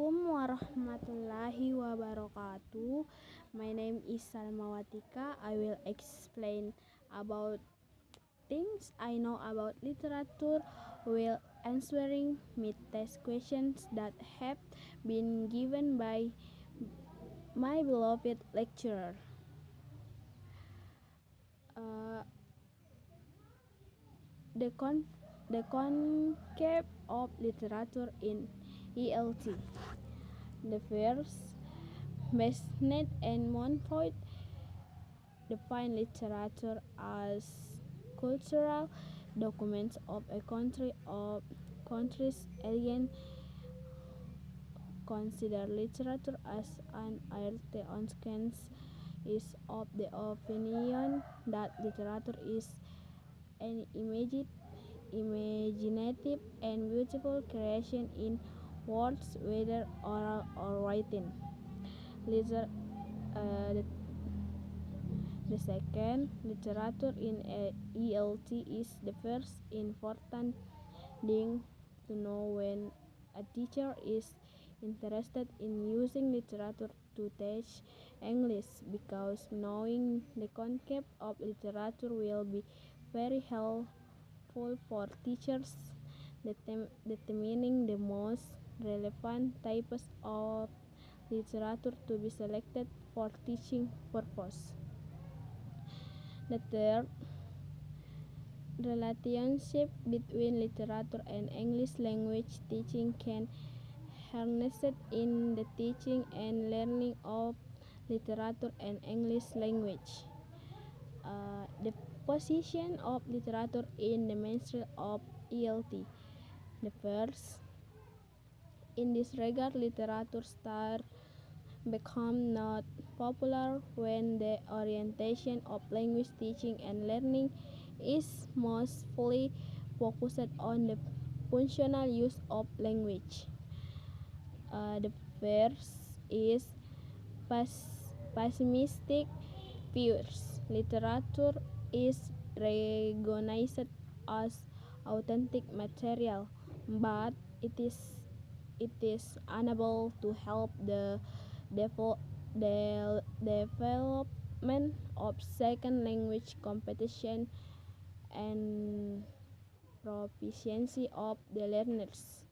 Assalamualaikum warahmatullahi wabarakatuh. My name is Salmawati. I will explain about things I know about literature while answering mid-test questions that have been given by my beloved lecturer. The concept of literature in ELT. The first, Besnet and Montfort define literature as cultural documents of a country's alien. Consider literature as an art. Onskens is of the opinion that literature is an imaginative and beautiful creation in words, whether oral or written. Liter- uh, the, the second, literature in ELT is the first important thing to know when a teacher is interested in using literature to teach English, because knowing the concept of literature will be very helpful for teachers determining the most relevant types of literature to be selected for teaching purpose. The third, relationship between literature and English language teaching can harnessed in the teaching and learning of literature and English language. The position of literature in the mainstream of ELT. The first, in this regard, literature start become not popular when the orientation of language teaching and learning is mostly focused on the functional use of language. The first is pessimistic views. Literature is recognized as authentic material, but it is unable to help the development of second language competition and proficiency of the learners.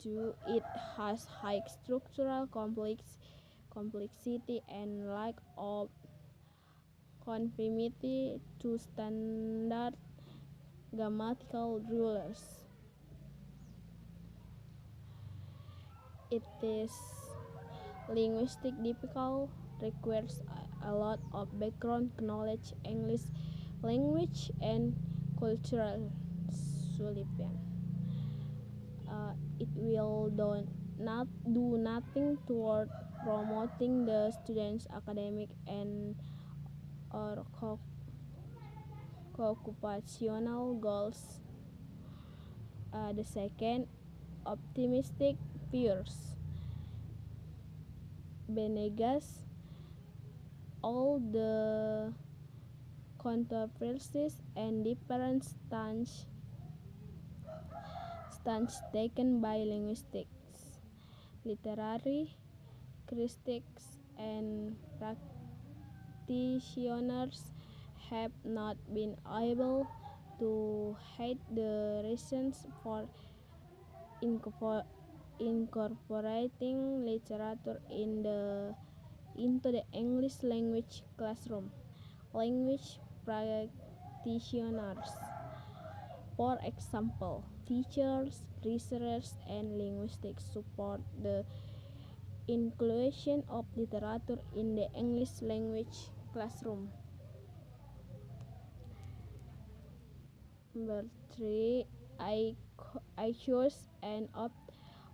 It has high structural complexity and lack of conformity to standard grammatical rules. It is linguistic difficult, requires a lot of background knowledge, English language and cultural solution. It will not do nothing toward promoting the students' academic and or occupational goals. The second, optimistic views. Benegas all the controversies and different stance taken by linguistics, literary critics, and practitioners have not been able to hide the reasons for incorporating literature into the English language classroom. Language practitioners, for example, teachers, researchers, and linguistics, support the inclusion of literature in the English language classroom. Number 3, I chose an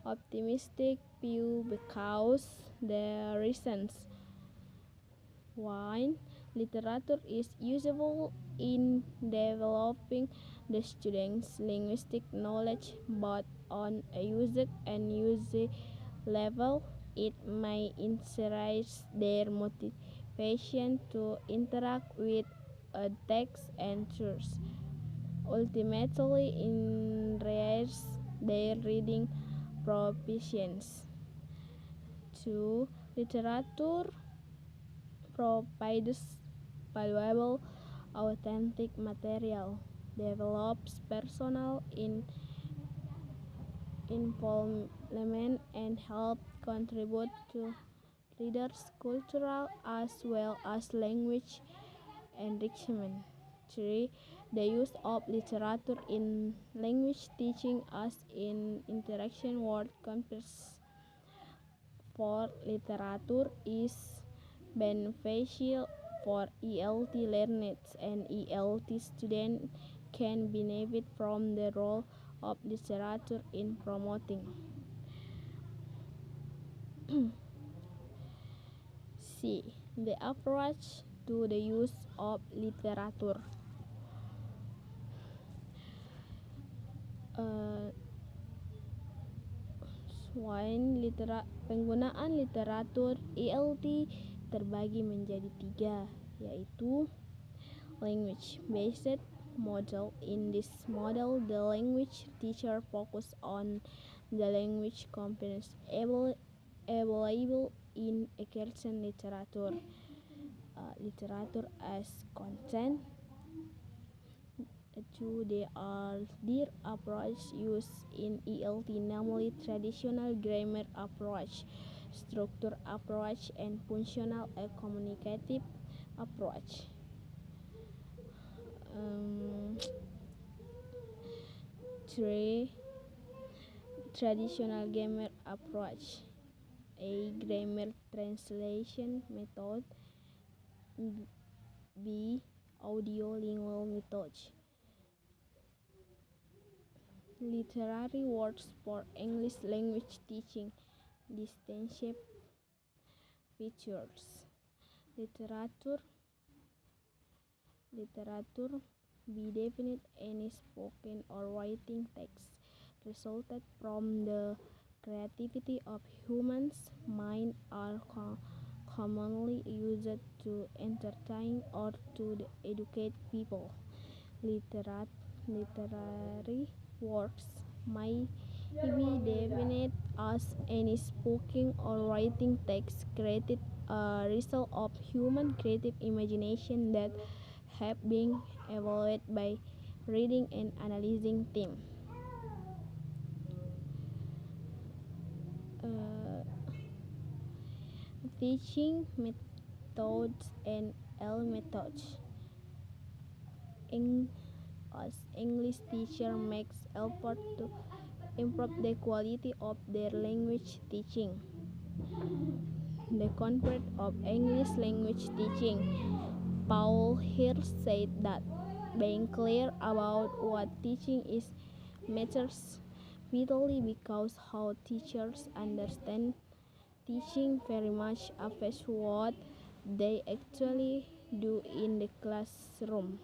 optimistic view because the reasons. 1. Literature is useful in developing the students' linguistic knowledge, but on a user and user level, it may increase their motivation to interact with a text and source. Ultimately, increase their reading proficiency. 2. Literature provides valuable, authentic material, develops personal involvement, and helps contribute to readers' cultural as well as language enrichment. 3. The use of literature in language teaching as in interaction word compares. 4. Literature is beneficial for ELT learners, and ELT students can benefit from the role of literature in promoting C. The approach to the use of literature. Penggunaan literatur ELT terbagi menjadi 3, yaitu language-based model. In this model, the language teacher focus on the language components available in Emerson literature. Literature as content. 2. Their approach used in ELT, namely traditional grammar approach, structure approach, and functional and communicative approach. 3. Traditional grammar approach. A. Grammar translation method. B. Audio-lingual method. Literary works for English language teaching. Distinctive features. Literature be definite any spoken or writing text resulted from the creativity of humans' mind are commonly used to entertain or to educate people. Literary works may be defined as any spoken or writing text created a result of human creative imagination that have been evaluated by reading and analyzing them. Teaching methods and L methods. As English teacher makes effort to improve the quality of their language teaching. The concept of English language teaching. Paul here said that being clear about what teaching is matters vitally because how teachers understand teaching very much affects what they actually do in the classroom.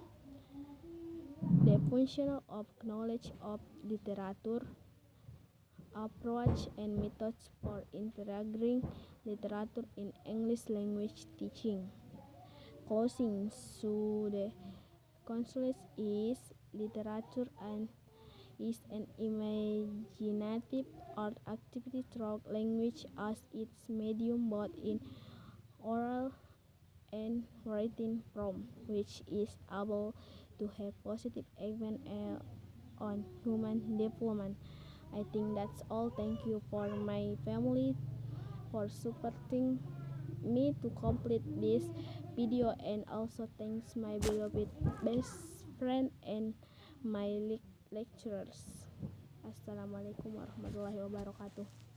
The function of knowledge of literature, approach, and methods for integrating literature in English language teaching. Closing. So the conclusion is literature is an imaginative art activity through language as its medium both in oral and written form, which is able to have positive effect on human development. I think that's all. Thank you for my family for supporting me to complete this video, and also thanks my beloved best friend and my lecturers. Assalamualaikum warahmatullahi wabarakatuh.